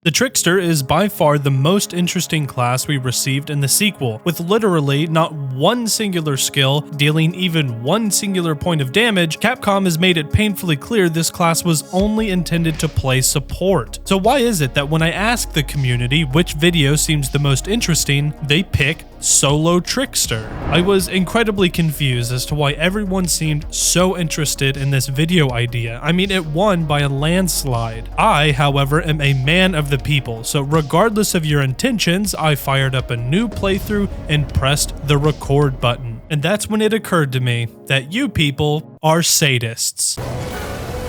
The Trickster is by far the most interesting class we received in the sequel, with literally not one singular skill dealing even one singular point of damage. Capcom has made it painfully clear this class was only intended to play support. So why is it that when I ask the community which video seems the most interesting, they pick Solo Trickster? I was incredibly confused as to why everyone seemed so interested in this video idea. I mean, it won by a landslide. I, however, am a man of the people, so regardless of your intentions, I fired up a new playthrough and pressed the record button. And that's when it occurred to me that you people are sadists.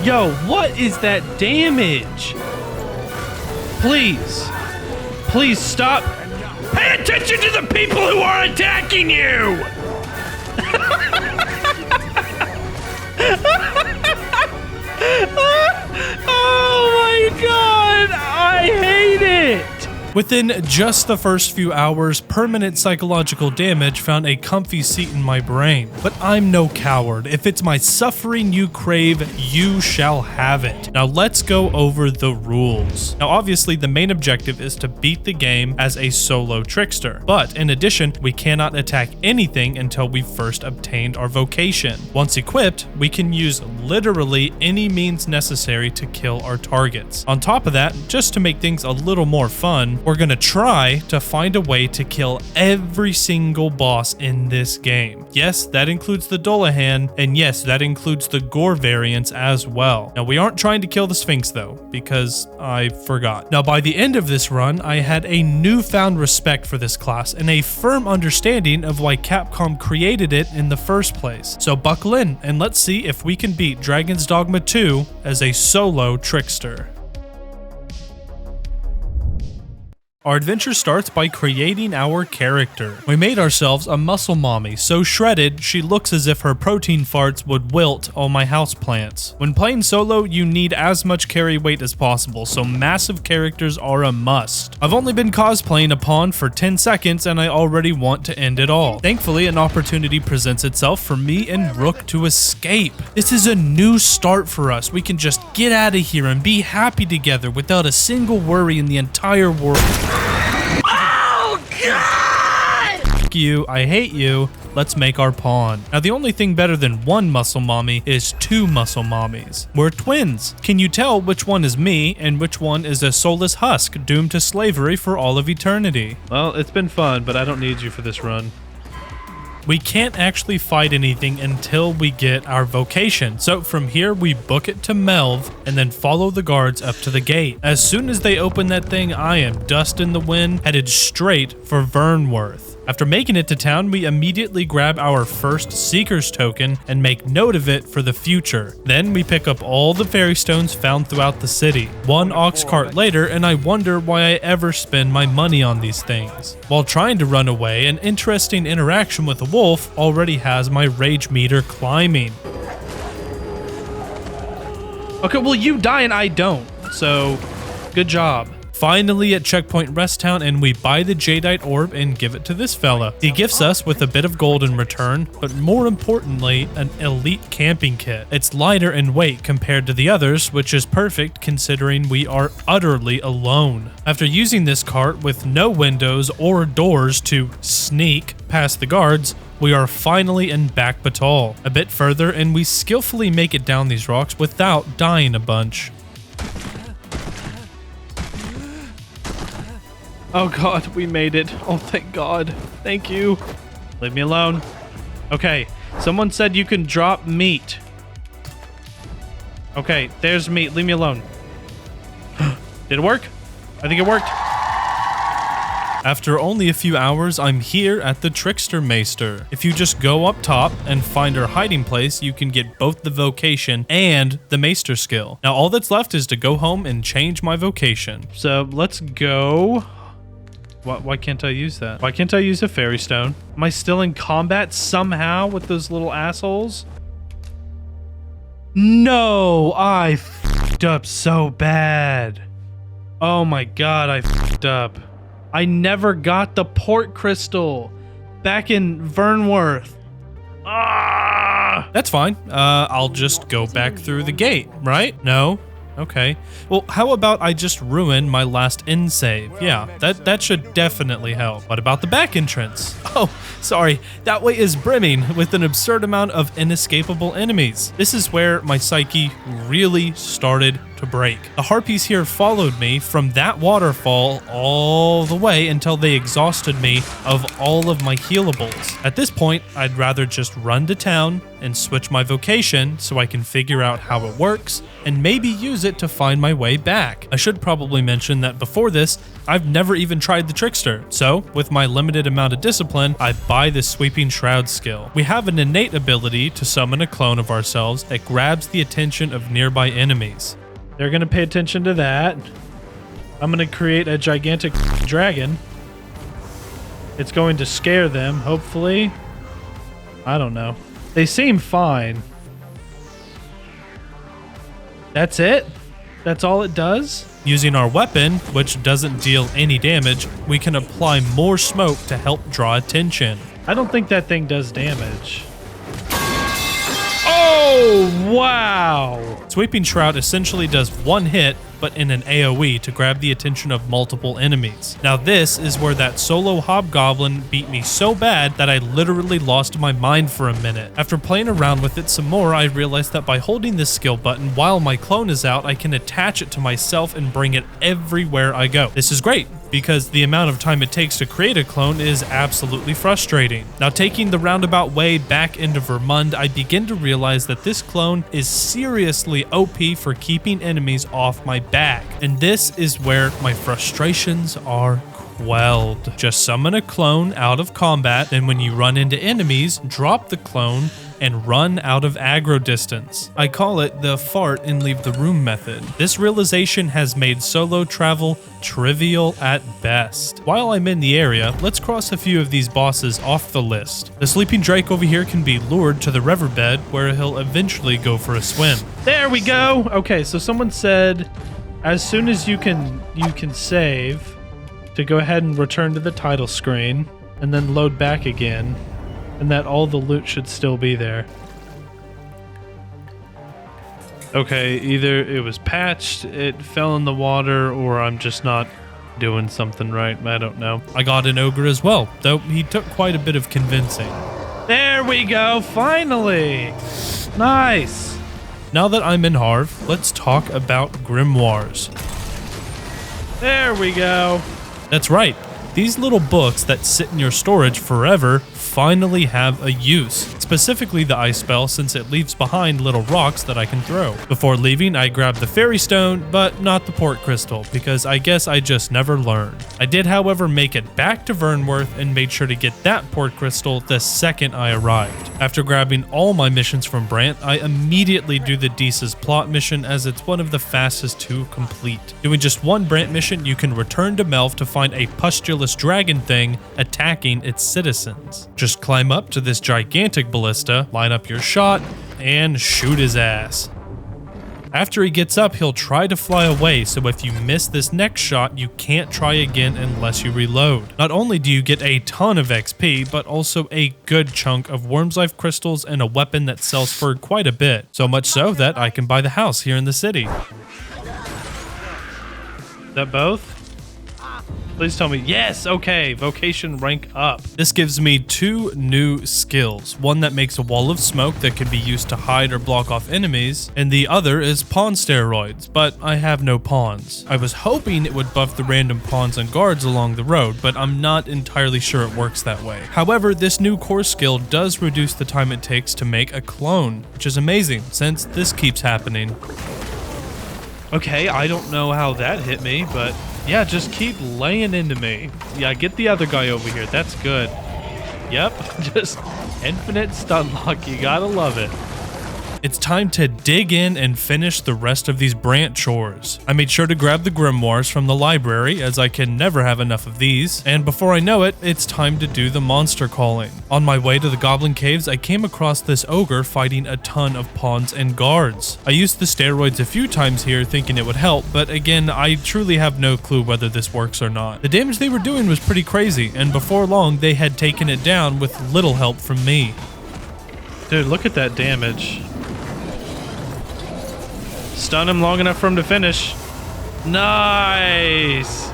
Yo, what is that damage? Please stop. Pay attention to the people who are attacking you! Oh my god, I hate it! Within just the first few hours, permanent psychological damage found a comfy seat in my brain. But I'm no coward. If it's my suffering you crave, you shall have it. Now let's go over the rules. Now obviously the main objective is to beat the game as a solo trickster. But in addition, we cannot attack anything until we've first obtained our vocation. Once equipped, we can use literally any means necessary to kill our targets. On top of that, just to make things a little more fun, we're gonna try to find a way to kill every single boss in this game. Yes, that includes the dollahan, and yes, that includes the gore variants as well. Now we aren't trying to kill the Sphinx though, because I forgot. Now by the end of this run, I had a newfound respect for this class and a firm understanding of why Capcom created it in the first place. So buckle in and let's see if we can beat Dragon's Dogma 2 as a solo trickster. Our adventure starts by creating our character. We made ourselves a muscle mommy, so shredded she looks as if her protein farts would wilt all my houseplants. When playing solo, you need as much carry weight as possible, so massive characters are a must. I've only been cosplaying a pawn for 10 seconds and I already want to end it all. Thankfully, an opportunity presents itself for me and Rook to escape. This is a new start for us. We can just get out of here and be happy together without a single worry in the entire world. Oh god! Fuck you, I hate you, let's make our pawn. Now the only thing better than one muscle mommy is two muscle mommies. We're twins. Can you tell which one is me and which one is a soulless husk doomed to slavery for all of eternity? Well, it's been fun, but I don't need you for this run. We can't actually fight anything until we get our vocation. So from here, we book it to Melv and then follow the guards up to the gate. As soon as they open that thing, I am dust in the wind, headed straight for Vernworth. After making it to town, we immediately grab our first Seeker's token and make note of it for the future. Then we pick up all the fairy stones found throughout the city. One ox cart later, and I wonder why I ever spend my money on these things. While trying to run away, an interesting interaction with a wolf already has my rage meter climbing. Okay, well you die and I don't, so good job. Finally at Checkpoint Rest Town, and we buy the Jadeite orb and give it to this fella. He gifts us with a bit of gold in return, but more importantly, an elite camping kit. It's lighter in weight compared to the others, which is perfect considering we are utterly alone. After using this cart with no windows or doors to sneak past the guards, we are finally in Back Batal. A bit further, and we skillfully make it down these rocks without dying a bunch. Oh god, we made it. Oh, thank god. Thank you. Leave me alone. Okay, someone said you can drop meat. Okay, there's meat. Leave me alone. Did it work? I think it worked. After only a few hours, I'm here at the Trickster Maester. If you just go up top and find our hiding place, you can get both the vocation and the Maester skill. Now all that's left is to go home and change my vocation. So let's go. Why can't I use that? Why can't I use a fairy stone? Am I still in combat somehow with those little assholes? No, I f***ed up so bad. Oh my god, I f***ed up. I never got the port crystal back in Vernworth. Ah! That's fine. I'll just go back through the gate, right? No? Okay. Well, how about I just ruin my last end save? Yeah, that should definitely help. What about the back entrance? Oh, sorry. That way is brimming with an absurd amount of inescapable enemies. This is where my psyche really started to break. The harpies here followed me from that waterfall all the way until they exhausted me of all of my healables. At this point, I'd rather just run to town and switch my vocation so I can figure out how it works and maybe use it to find my way back. I should probably mention that before this, I've never even tried the Trickster, so with my limited amount of discipline, I buy the Sweeping Shroud skill. We have an innate ability to summon a clone of ourselves that grabs the attention of nearby enemies. They're going to pay attention to that. I'm going to create a gigantic dragon. It's going to scare them, hopefully. I don't know. They seem fine. That's it? That's all it does? Using our weapon, which doesn't deal any damage, we can apply more smoke to help draw attention. I don't think that thing does damage. Oh, wow! Sweeping Shroud essentially does one hit, but in an AoE to grab the attention of multiple enemies. Now this is where that solo hobgoblin beat me so bad that I literally lost my mind for a minute. After playing around with it some more, I realized that by holding this skill button while my clone is out, I can attach it to myself and bring it everywhere I go. This is great, because the amount of time it takes to create a clone is absolutely frustrating. Now taking the roundabout way back into Vermund, I begin to realize that this clone is seriously OP for keeping enemies off my back. And this is where my frustrations are quelled. Just summon a clone out of combat, then when you run into enemies, drop the clone and run out of aggro distance. I call it the fart and leave the room method. This realization has made solo travel trivial at best. While I'm in the area, let's cross a few of these bosses off the list. The sleeping drake over here can be lured to the riverbed where he'll eventually go for a swim. There we go! Okay, so someone said as soon as you can save to go ahead and return to the title screen and then load back again, and that all the loot should still be there. Okay, either it was patched, it fell in the water, or I'm just not doing something right. I don't know. I got an ogre as well, though he took quite a bit of convincing. There we go, finally! Nice! Now that I'm in Harv, let's talk about grimoires. There we go. That's right. These little books that sit in your storage forever finally have a use. Specifically the ice spell, since it leaves behind little rocks that I can throw. Before leaving, I grabbed the fairy stone, but not the port crystal, because I guess I just never learned. I did, however, make it back to Vernworth and made sure to get that port crystal the second I arrived. After grabbing all my missions from Brant, I immediately do the Deesa's plot mission, as it's one of the fastest to complete. Doing just one Brant mission, you can return to Melf to find a pustulous dragon thing attacking its citizens. Just climb up to this gigantic ballista, line up your shot, and shoot his ass. After he gets up, he'll try to fly away, so if you miss this next shot, you can't try again unless you reload. Not only do you get a ton of XP, but also a good chunk of Worm's Life crystals and a weapon that sells for quite a bit. So much so that I can buy the house here in the city. Is that both? Please tell me. Yes, okay, vocation rank up. This gives me 2 new skills. One that makes a wall of smoke that can be used to hide or block off enemies, and the other is pawn steroids, but I have no pawns. I was hoping it would buff the random pawns and guards along the road, but I'm not entirely sure it works that way. However, this new core skill does reduce the time it takes to make a clone, which is amazing since this keeps happening. Okay, I don't know how that hit me, but yeah, just keep laying into me. Yeah, get the other guy over here. That's good. Yep, just infinite stun lock. You gotta love it. It's time to dig in and finish the rest of these Brant chores. I made sure to grab the grimoires from the library, as I can never have enough of these, and before I know it, it's time to do the monster calling. On my way to the Goblin Caves, I came across this ogre fighting a ton of pawns and guards. I used the steroids a few times here thinking it would help, but again, I truly have no clue whether this works or not. The damage they were doing was pretty crazy, and before long, they had taken it down with little help from me. Dude, look at that damage. Stun him long enough for him to finish. Nice.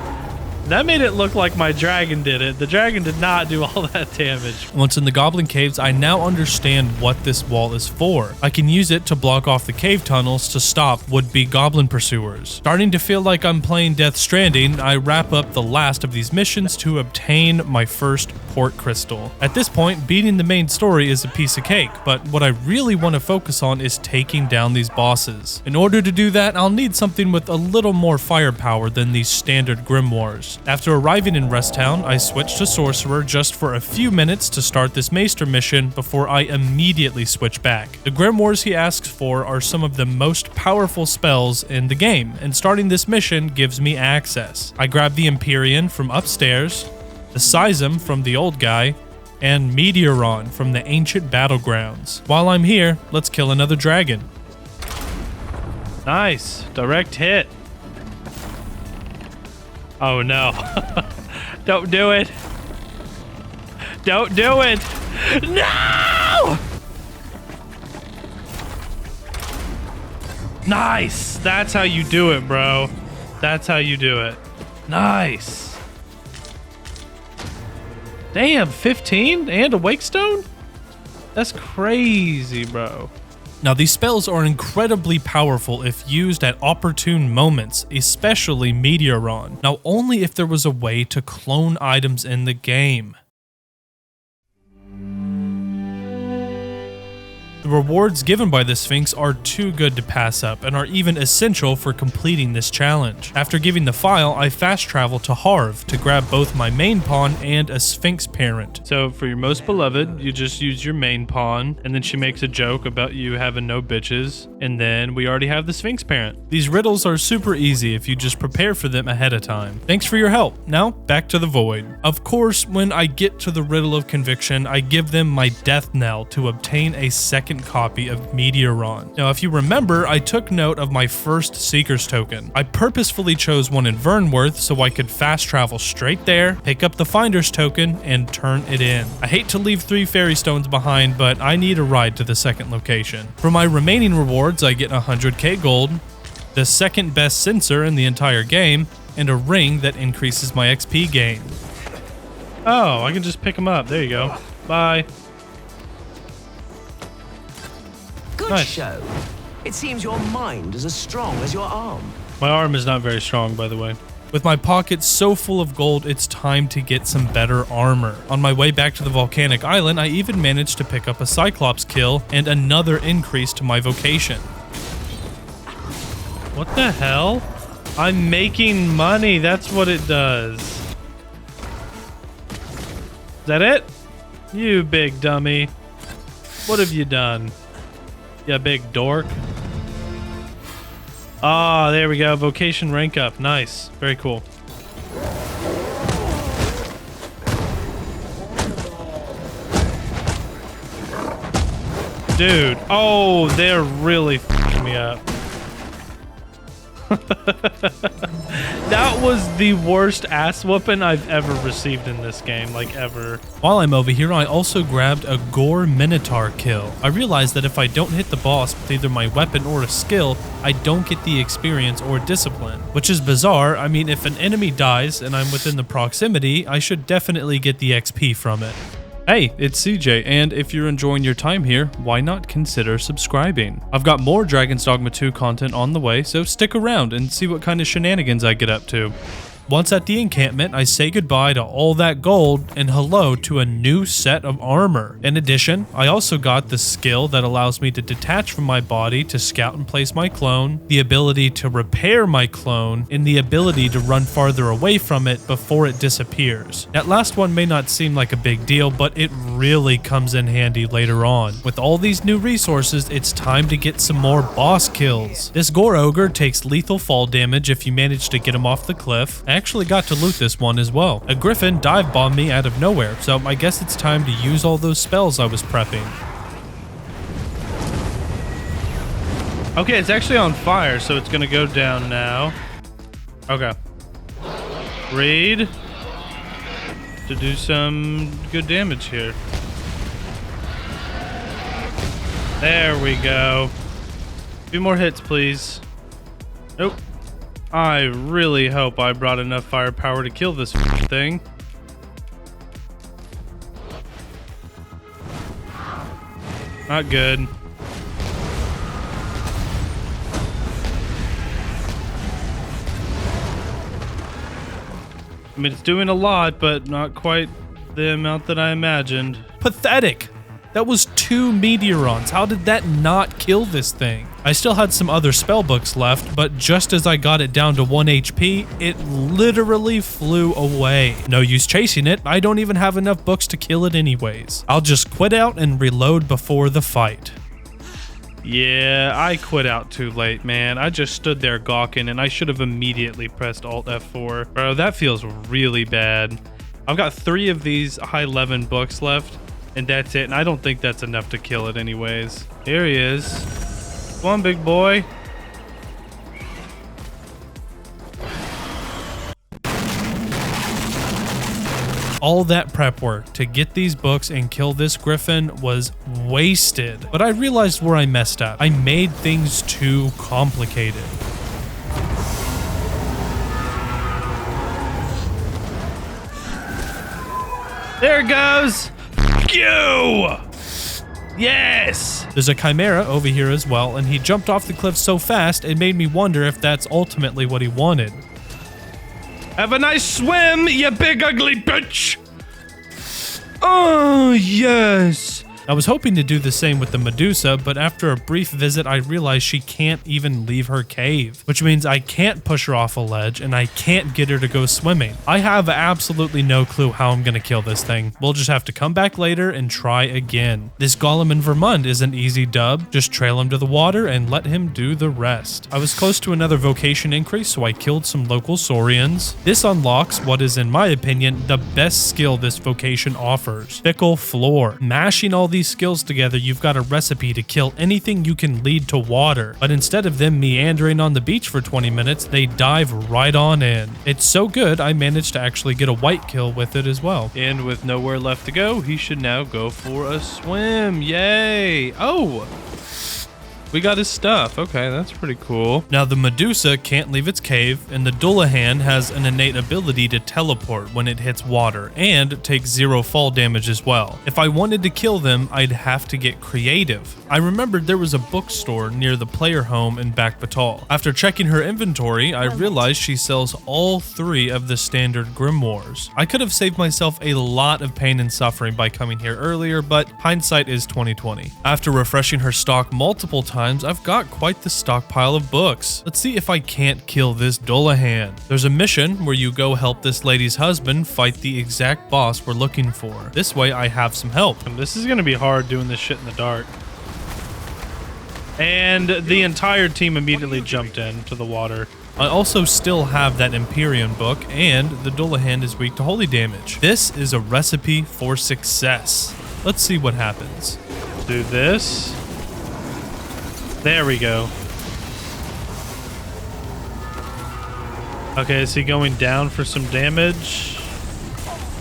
That made it look like my dragon did it. The dragon did not do all that damage. Once in the goblin caves, I now understand what this wall is for. I can use it to block off the cave tunnels to stop would-be goblin pursuers. Starting to feel like I'm playing Death Stranding, I wrap up the last of these missions to obtain my first port crystal. At this point, beating the main story is a piece of cake, but what I really want to focus on is taking down these bosses. In order to do that, I'll need something with a little more firepower than these standard grimoires. After arriving in Rest Town, I switched to Sorcerer just for a few minutes to start this Maester mission before I immediately switch back. The grimoires he asks for are some of the most powerful spells in the game, and starting this mission gives me access. I grab the Empyrean from upstairs, the Seism from the old guy, and Meteoron from the ancient battlegrounds. While I'm here, let's kill another dragon. Nice. Direct hit. Oh no. Don't do it. Don't do it. No! Nice. That's how you do it, bro. That's how you do it. Nice. Damn, 15 and a wake stone? That's crazy, bro. Now, these spells are incredibly powerful if used at opportune moments, especially Meteoron. Now, only if there was a way to clone items in the game. The rewards given by the Sphinx are too good to pass up and are even essential for completing this challenge. After giving the file, I fast travel to Harv to grab both my main pawn and a Sphinx parent. So for your most beloved, you just use your main pawn, and then she makes a joke about you having no bitches, and then we already have the Sphinx parent. These riddles are super easy if you just prepare for them ahead of time. Thanks for your help. Now, back to the void. Of course, when I get to the riddle of conviction, I give them my death knell to obtain a second copy of Meteoron. Now, if you remember, I took note of my first Seeker's token. I purposefully chose one in Vernworth so I could fast travel straight there, pick up the Finder's token, and turn it in. I hate to leave 3 fairy stones behind, but I need a ride to the second location. For my remaining rewards, I get 100k gold, the second best sensor in the entire game, and a ring that increases my XP gain. Oh, I can just pick them up. There you go. Bye. Good Nice. show. It seems your mind is as strong as your arm. My arm is not very strong, by the way. With my pockets so full of gold, it's time to get some better armor. On my way back to the volcanic island, I even managed to pick up a Cyclops kill and another increase to my vocation. What the hell? I'm making money. That's what it does. Is that it? You big dummy. What have you done? You big dork. Ah, there we go. Vocation rank up. Nice. Very cool. Dude. Oh, they're really f***ing me up. That was the worst ass whooping I've ever received in this game, like ever. While I'm over here, I also grabbed a Gore Minotaur kill. I realized that if I don't hit the boss with either my weapon or a skill, I don't get the experience or discipline. Which is bizarre. I mean, if an enemy dies and I'm within the proximity, I should definitely get the XP from it. Hey, it's CJ, and if you're enjoying your time here, why not consider subscribing? I've got more Dragon's Dogma 2 content on the way, so stick around and see what kind of shenanigans I get up to. Once at the encampment, I say goodbye to all that gold and hello to a new set of armor. In addition, I also got the skill that allows me to detach from my body to scout and place my clone, the ability to repair my clone, and the ability to run farther away from it before it disappears. That last one may not seem like a big deal, but it really comes in handy later on. With all these new resources, it's time to get some more boss kills. This Gore Ogre takes lethal fall damage if you manage to get him off the cliff. I actually got to loot this one as well. A griffin dive bombed me out of nowhere, so I guess it's time to use all those spells I was prepping. Okay, it's actually on fire, so it's gonna go down now. Okay. Read to do some good damage here. There we go. A few more hits, please. Nope. I really hope I brought enough firepower to kill this thing. Not good. I mean, it's doing a lot, but not quite the amount that I imagined. Pathetic. That was 2 meteorons. How did that not kill this thing? I still had some other spell books left, but just as I got it down to 1 HP, it literally flew away. No use chasing it. I don't even have enough books to kill it anyways. I'll just quit out and reload before the fight. Yeah, I quit out too late, man. I just stood there gawking, and I should have immediately pressed Alt F4. Bro, that feels really bad. I've got 3 of these high 11 books left, and that's it. And I don't think that's enough to kill it anyways. Here he is. Come on, big boy. All that prep work to get these books and kill this griffin was wasted. But I realized where I messed up. I made things too complicated. There it goes. You! Yes! There's a chimera over here as well, and he jumped off the cliff so fast it made me wonder if that's ultimately what he wanted. Have a nice swim, you big ugly bitch! Oh, yes! I was hoping to do the same with the Medusa, but after a brief visit, I realized she can't even leave her cave, which means I can't push her off a ledge and I can't get her to go swimming. I have absolutely no clue how I'm gonna kill this thing. We'll just have to come back later and try again. This golem in Vermund is an easy dub. Just trail him to the water and let him do the rest. I was close to another vocation increase, so I killed some local saurians. This unlocks what is, in my opinion, the best skill this vocation offers: Fickle Floor. Mashing all these skills together, you've got a recipe to kill anything you can lead to water. But instead of them meandering on the beach for 20 minutes, they dive right on in. It's so good, I managed to actually get a white kill with it as well. And with nowhere left to go, he should now go for a swim. Yay! Oh! We got his stuff. Okay, that's pretty cool. Now the Medusa can't leave its cave, and the dollahan has an innate ability to teleport when it hits water, and takes 0 fall damage as well. If I wanted to kill them, I'd have to get creative. I remembered there was a bookstore near the player home in Back Batal. After checking her inventory, I realized she sells all 3 of the standard grimoires. I could have saved myself a lot of pain and suffering by coming here earlier, but hindsight is 20/20. After refreshing her stock multiple times, I've got quite the stockpile of books. Let's see if I can't kill this dollahan. There's a mission where you go help this lady's husband fight the exact boss we're looking for. This way I have some help. This is gonna be hard doing this shit in the dark. And the entire team immediately jumped into the water. I also still have that Empyrean book, and the dollahan is weak to holy damage. This is a recipe for success. Let's see what happens. Do this. There we go. Okay, is he going down for some damage?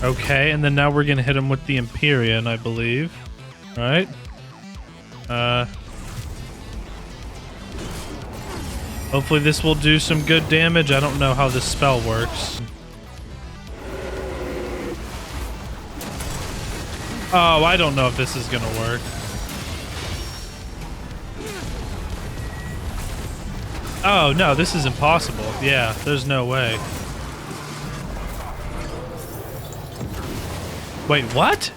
Okay, and then now we're gonna hit him with the Empyrean, I believe. All right. Hopefully this will do some good damage. I don't know how this spell works. Oh, I don't know if this is gonna work. Oh, no, this is impossible. Yeah, there's no way. Wait, what?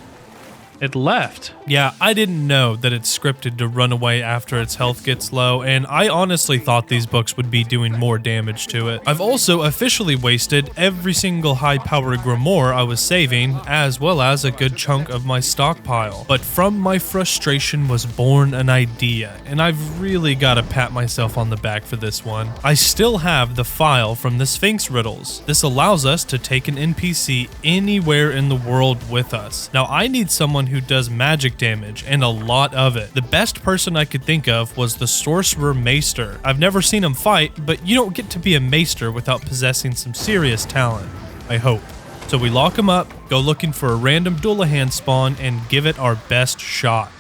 It left. Yeah, I didn't know that it's scripted to run away after its health gets low, and I honestly thought these books would be doing more damage to it. I've also officially wasted every single high-powered grimoire I was saving, as well as a good chunk of my stockpile. But from my frustration was born an idea, and I've really got to pat myself on the back for this one. I still have the file from the Sphinx riddles. This allows us to take an NPC anywhere in the world with us. Now, I need someone who does magic damage, and a lot of it. The best person I could think of was the sorcerer maester. I've never seen him fight, but you don't get to be a maester without possessing some serious talent, I hope. So we lock him up, go looking for a random dollahan spawn, and give it our best shot.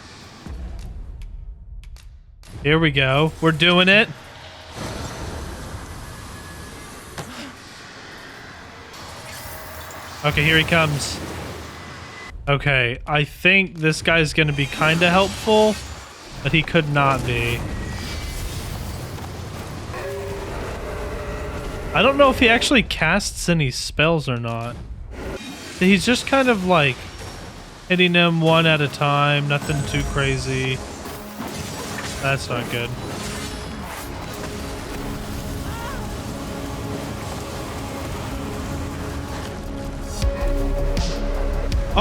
Here we go. We're doing it. Okay, here he comes. Okay, I think this guy's gonna be kind of helpful, but he could not be. I don't know if he actually casts any spells or not. He's just kind of like hitting them one at a time, nothing too crazy. That's not good.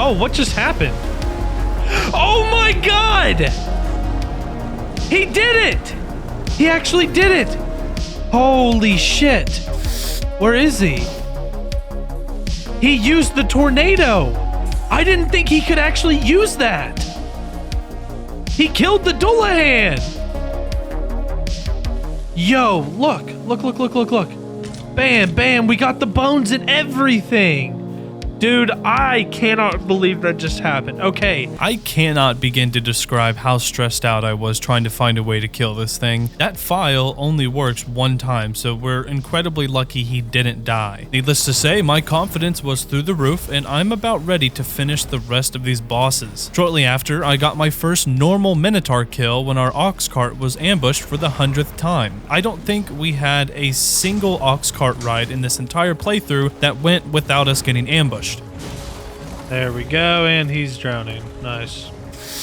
Oh, what just happened? Oh my God! He did it! He actually did it! Holy shit! Where is he? He used the tornado! I didn't think he could actually use that! He killed the dollahan! Yo, look! Look. Bam, bam, we got the bones and everything! Dude, I cannot believe that just happened. Okay. I cannot begin to describe how stressed out I was trying to find a way to kill this thing. That file only worked one time, so we're incredibly lucky he didn't die. Needless to say, my confidence was through the roof, and I'm about ready to finish the rest of these bosses. Shortly after, I got my first normal Minotaur kill when our ox cart was ambushed for the 100th time. I don't think we had a single ox cart ride in this entire playthrough that went without us getting ambushed. There we go, and he's drowning. Nice.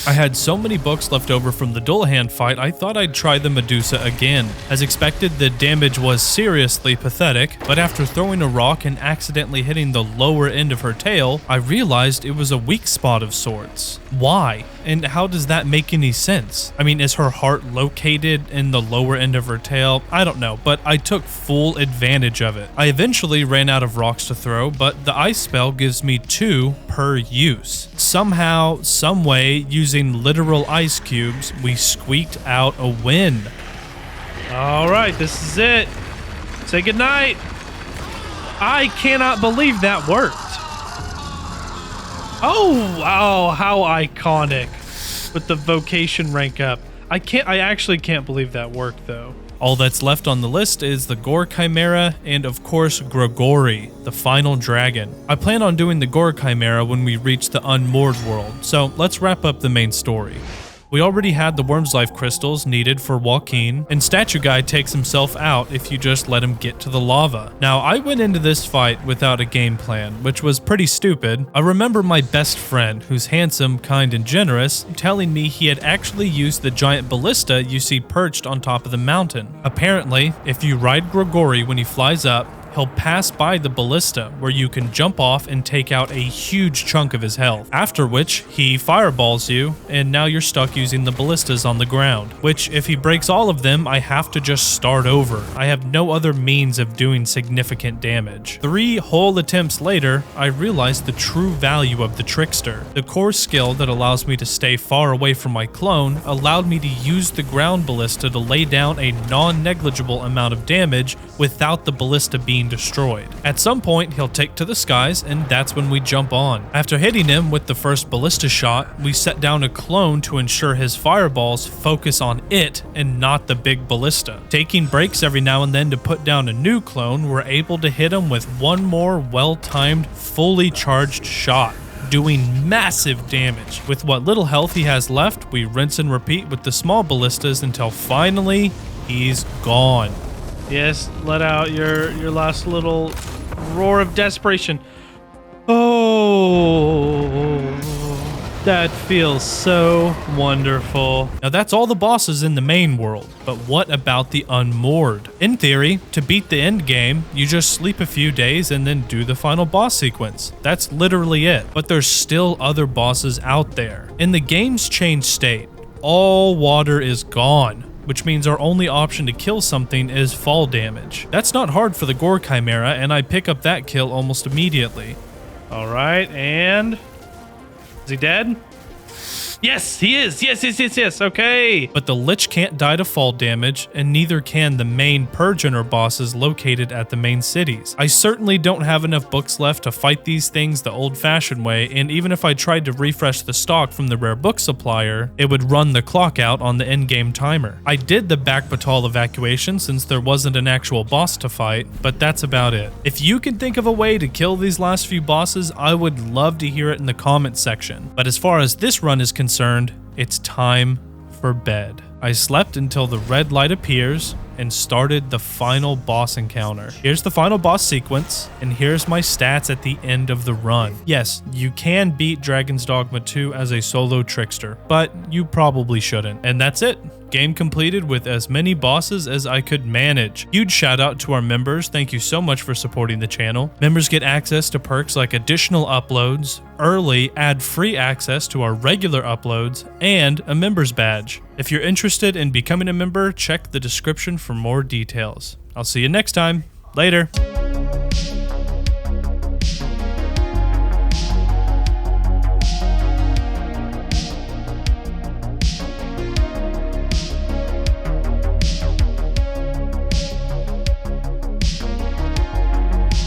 I had so many books left over from the dollahan fight, I thought I'd try the Medusa again. As expected, the damage was seriously pathetic, but after throwing a rock and accidentally hitting the lower end of her tail, I realized it was a weak spot of sorts. Why? And how does that make any sense? I mean, is her heart located in the lower end of her tail? I don't know, but I took full advantage of it. I eventually ran out of rocks to throw, but the ice spell gives me 2 per use. Somehow, some way, using literal ice cubes, we squeaked out a win. All right, this is it. Say goodnight. I cannot believe that worked. Oh, wow, how iconic with the vocation rank up. I actually can't believe that worked though. All that's left on the list is the Gore Chimera and of course Grigori, the final dragon. I plan on doing the Gore Chimera when we reach the Unmoored world, so let's wrap up the main story. We already had the Worm's Life crystals needed for Joaquin, and Statue Guy takes himself out if you just let him get to the lava. Now, I went into this fight without a game plan, which was pretty stupid. I remember my best friend, who's handsome, kind, and generous, telling me he had actually used the giant ballista you see perched on top of the mountain. Apparently, if you ride Grigori when he flies up, he'll pass by the ballista where you can jump off and take out a huge chunk of his health, after which he fireballs you and now you're stuck using the ballistas on the ground, which if he breaks all of them, I have to just start over. I have no other means of doing significant damage. 3 whole attempts later, I realized the true value of the Trickster. The core skill that allows me to stay far away from my clone allowed me to use the ground ballista to lay down a non-negligible amount of damage without the ballista being destroyed. At some point, he'll take to the skies, and that's when we jump on. After hitting him with the first ballista shot, we set down a clone to ensure his fireballs focus on it and not the big ballista. Taking breaks every now and then to put down a new clone, we're able to hit him with one more well-timed, fully charged shot, doing massive damage. With what little health he has left, we rinse and repeat with the small ballistas until finally, he's gone. Yes, let out your last little roar of desperation. Oh, that feels so wonderful. Now that's all the bosses in the main world, but what about the Unmoored? In theory, to beat the end game, you just sleep a few days and then do the final boss sequence. That's literally it, but there's still other bosses out there. In the game's changed state, all water is gone, which means our only option to kill something is fall damage. That's not hard for the Gore Chimera, and I pick up that kill almost immediately. All right, and is he dead? Yes! Yes, he is. Yes. Okay. But the Lich can't die to fall damage, and neither can the main Purgeoner bosses located at the main cities. I certainly don't have enough books left to fight these things the old-fashioned way, and even if I tried to refresh the stock from the rare book supplier, it would run the clock out on the in-game timer. I did the back batal evacuation since there wasn't an actual boss to fight, but that's about it. If you can think of a way to kill these last few bosses, I would love to hear it in the comments section. But as far as this run is concerned, it's time for bed. I slept until the red light appears and started the final boss encounter. Here's the final boss sequence, and here's my stats at the end of the run. Yes, you can beat Dragon's Dogma 2 as a solo trickster, but you probably shouldn't. And that's it. Game completed with as many bosses as I could manage. Huge shout out to our members. Thank you so much for supporting the channel. Members get access to perks like additional uploads, early ad-free access to our regular uploads, and a members badge. If you're interested in becoming a member, check the description for more details. I'll see you next time. Later.